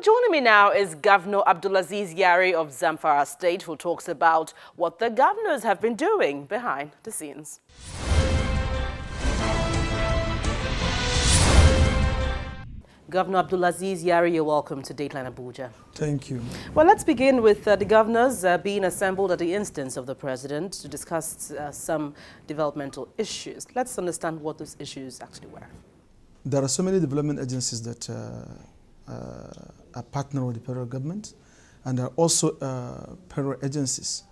Well, joining me now is Governor Abdulaziz Yari of Zamfara State, who talks about what the governors have been doing behind the scenes. Governor Abdulaziz Yari, you're welcome to Dateline Abuja. Thank you. Well, let's begin with the governors being assembled at the instance of the president to discuss some developmental issues. Let's understand what those issues actually were. There are so many development agencies that are partner with the federal government, and there are also federal agencies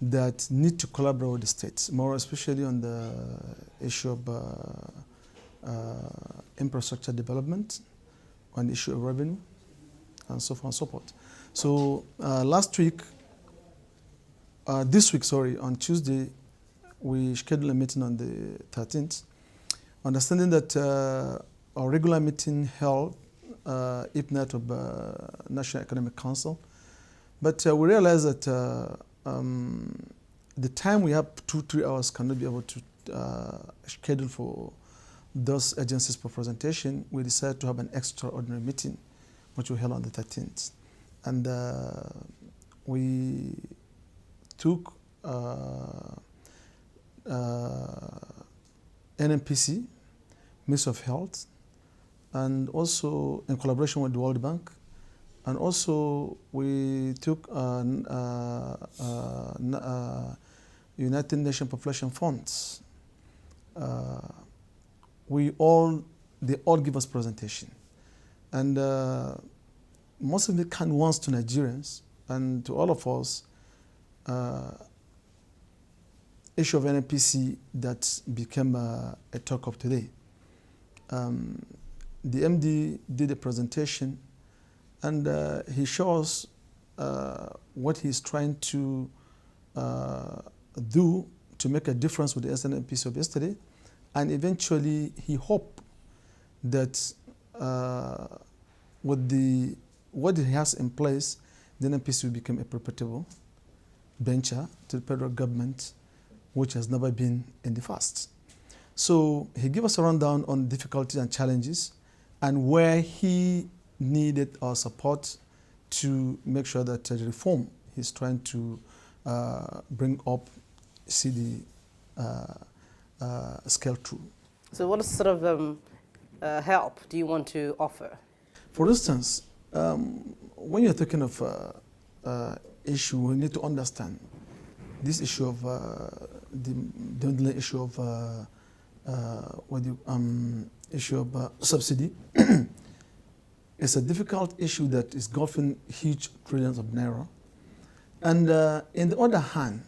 that need to collaborate with the states, more especially on the issue of infrastructure development, on the issue of revenue, and so on and so forth. So this week, on Tuesday, we scheduled a meeting on the 13th, understanding that our regular meeting held, if not of National Economic Council, but we realized that the time we have 2-3 hours cannot be able to schedule for those agencies for presentation. We decided to have an extraordinary meeting, which we held on the 13th. And we took NMPC, Ministry of Health, and also in collaboration with the World Bank, and also we took United Nations Population Funds. They all give us presentation, and most of it kind wants to Nigerians and to all of us. Issue of NNPC that became a talk of today. The MD did a presentation, and he shows what he's trying to do to make a difference with the SNNPC of yesterday, and eventually he hoped that with what he has in place, the NNPC will become a perpetual venture to the federal government, which has never been in the past. So he gave us a rundown on difficulties and challenges and where he needed our support to make sure that the reform he's trying to bring up see the scale through. So what sort of help do you want to offer? For instance, when you're talking of issue, we need to understand this issue of the issue of issue of subsidy. It's a difficult issue that is engulfing huge trillions of naira. And in the other hand,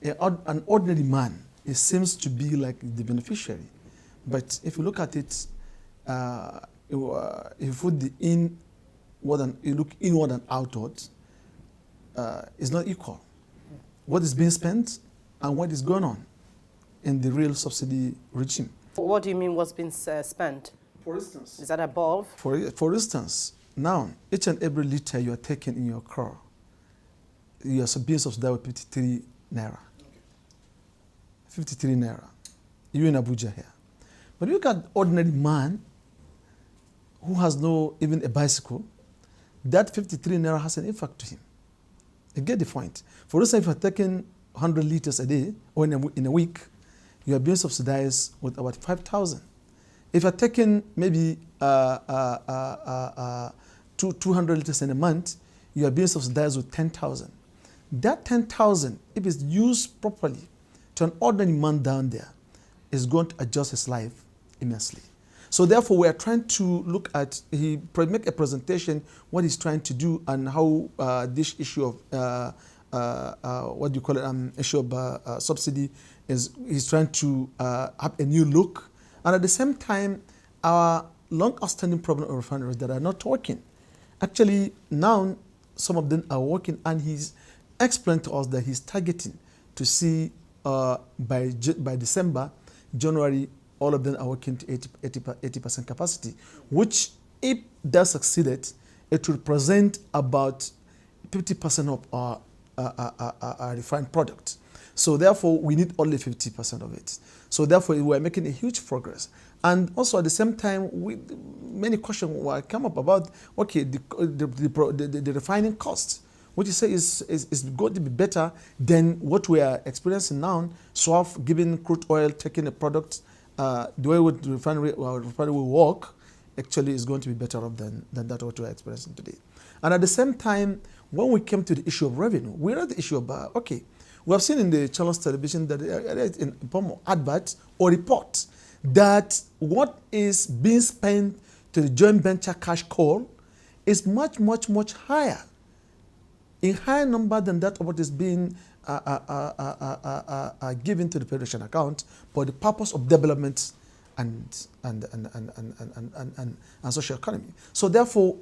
an ordinary man, it seems to be like the beneficiary. But if you look at it, if you put you look inward and outward, it's not equal. What is being spent and what is going on in the real subsidy regime. What do you mean what's been spent? For instance. Is that above? For instance, now, each and every liter you are taking in your car, you are being subsidized with 53 naira. 53 naira. You in Abuja here. But you look at ordinary man who has no even a bicycle, that 53 naira has an impact to him. You get the point. For instance, if you're taking 100 liters a day or in a week, you are being subsidized with about 5,000. If you're taking maybe 200 liters in a month, you are being subsidized with 10,000. That 10,000, if it's used properly to an ordinary man down there, is going to adjust his life immensely. So therefore, we are trying to look at, he make a presentation, what he's trying to do and how this issue of, issue of subsidy he's trying to have a new look. And at the same time, our long outstanding problem of refineries that are not working. Actually, now some of them are working, and he's explained to us that he's targeting to see by December, January, all of them are working to 80% capacity, which if that succeeded, it will represent about 50% of our refined product. So therefore, we need only 50% of it. So therefore, we're making a huge progress. And also at the same time, many questions will come up about, okay, the refining cost, which you say is going to be better than what we are experiencing now. SWAF giving crude oil, taking a product, the way with the refinery will work, actually is going to be better off than that what we are experiencing today. And at the same time, when we came to the issue of revenue, we had the issue of, okay, we have seen in the channels television that in form of adverts or reports that what is being spent to the joint venture cash call is much, much, much higher, in higher number than that of what is being given to the Federation account for the purpose of development and social economy. So therefore,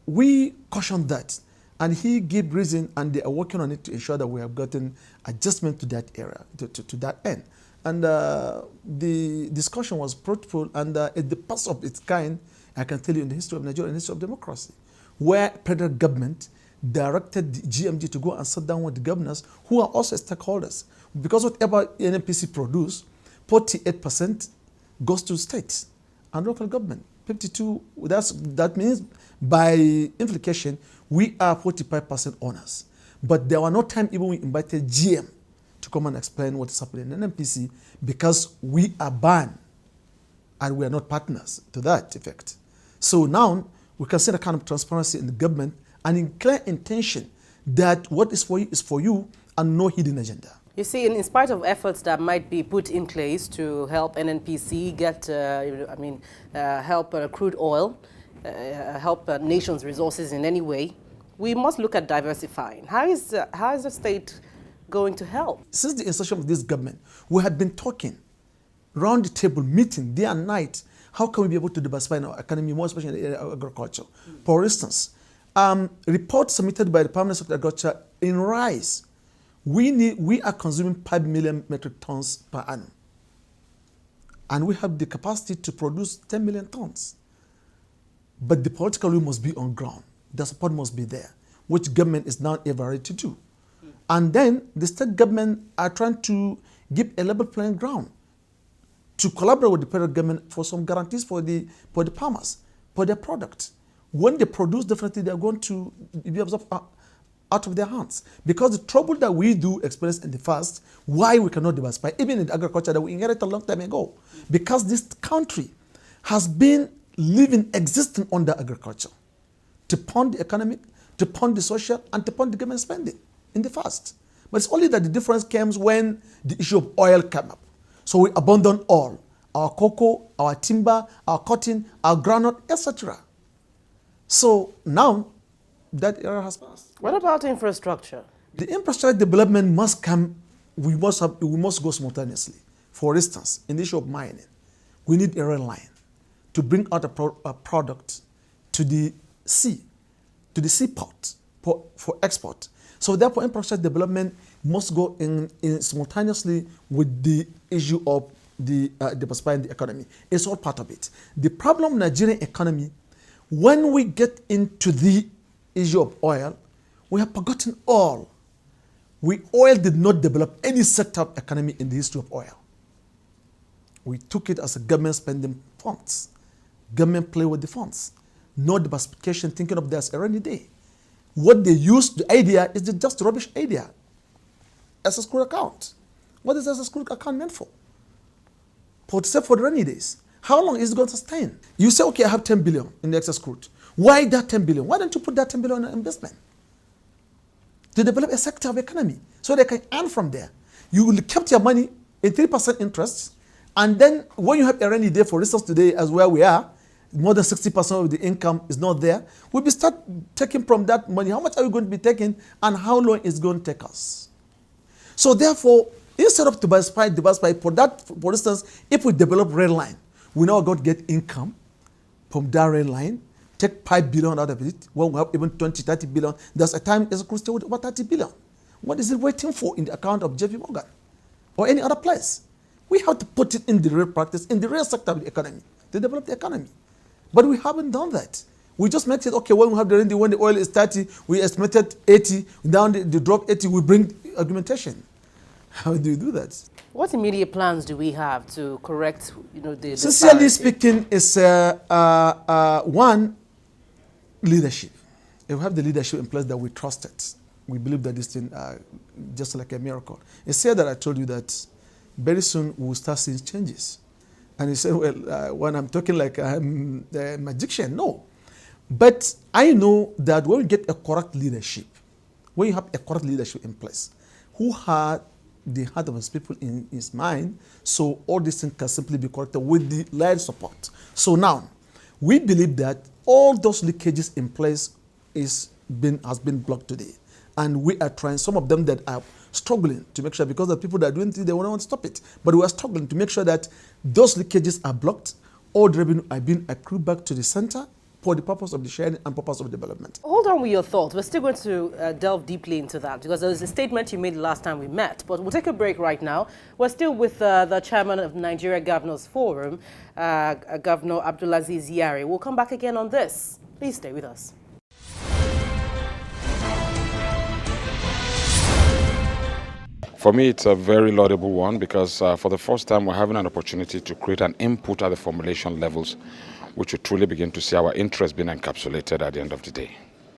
we caution that, and he gave reason, and they are working on it to ensure that we have gotten adjustment to that area, to that end. And the discussion was fruitful, and it's the first of its kind, I can tell you, in the history of Nigeria, in the history of democracy, where federal government directed the GMG to go and sit down with the governors, who are also stakeholders. Because whatever NNPC produce, 48% goes to states and local government. 52, that means by implication, we are 45% owners. But there were no time even we invited GM to come and explain what is happening in NNPC, because we are banned and we are not partners to that effect. So now we can see the kind of transparency in the government and in clear intention that what is for you and no hidden agenda. You see, in spite of efforts that might be put in place to help NNPC get, help crude oil, help nations' resources in any way, we must look at diversifying. How is the state going to help? Since the inception of this government, we have been talking round the table, meeting day and night. How can we be able to diversify in our economy, more especially in the area of agriculture? For instance, reports submitted by the Prime Minister of Agriculture in rice, we are consuming 5 million metric tons per annum. And we have the capacity to produce 10 million tons. But the political will must be on ground. The support must be there, which government is now ever ready to do. And then the state government are trying to give a level playing ground to collaborate with the federal government for some guarantees for the farmers, for their product. When they produce, definitely they are going to be absorbed out of their hands. Because the trouble that we do experience in the past, why we cannot diversify, even in the agriculture that we inherited a long time ago, because this country has been existing under agriculture to fund the economic, to fund the social, and to fund the government spending in the past. But it's only that the difference comes when the issue of oil came up. So we abandoned all, our cocoa, our timber, our cotton, our groundnut, etc. So now that era has passed. What about infrastructure? The infrastructure development must come, we must go simultaneously. For instance, in the issue of mining, we need a rail line to bring out a product to the sea, to the seaport for export. So therefore, infrastructure development must go in simultaneously with the issue of the diversifying the economy. It's all part of it. The problem in the Nigerian economy, when we get into the issue of oil, we have forgotten all. Oil did not develop any sector of economy in the history of oil. We took it as a government spending funds. Government play with the funds. No diversification, thinking of this a rainy day. What they use, the idea is just rubbish idea. As a school account. What is as a school account meant for? Except for the rainy days. How long is it going to sustain? You say, okay, I have 10 billion in the excess crude. Why that 10 billion? Why don't you put that 10 billion in investment? To develop a sector of economy so they can earn from there. You will keep your money in 3% interest, and then when you have a rainy day, for instance today as where we are, more than 60% of the income is not there, we'll be start taking from that money. How much are we going to be taking, and how long is it going to take us? So therefore, instead of diversify for that, for instance, if we develop rail line, we now going to get income from that rail line, take 5 billion out of it, when we have even 20, 30 billion, there's a time it's close to over 30 billion. What is it waiting for in the account of JP Morgan or any other place? We have to put it in the real practice, in the real sector of the economy, to develop the economy. But we haven't done that. We just make it, okay, when we have when the oil is 30, we estimated 80, down the drop 80, we bring argumentation. How do you do that? What immediate plans do we have to correct, the Sincerely disparity? speaking, it's one, leadership. If we have the leadership in place that we trusted, we believe that this thing just like a miracle. It's said that I told you that very soon we will start seeing changes. And he said, well, when I'm talking like I'm a magician, no. But I know that when we get a correct leadership, when you have a correct leadership in place, who had the heart of his people in his mind, so all these things can simply be corrected with the lead support. So now, we believe that all those leakages in place has been blocked today. And we are trying, some of them that are struggling to make sure, because the people that are doing things, they want to stop it. But we are struggling to make sure that those leakages are blocked, all the revenue are being accrued back to the center for the purpose of the sharing and purpose of development. Hold on with your thoughts. We're still going to delve deeply into that because there was a statement you made the last time we met. But we'll take a break right now. We're still with the chairman of Nigeria Governors Forum, Governor Abdulaziz Yari. We'll come back again on this. Please stay with us. For me, it's a very laudable one because for the first time, we're having an opportunity to create an input at the formulation levels, which will truly begin to see our interests being encapsulated at the end of the day.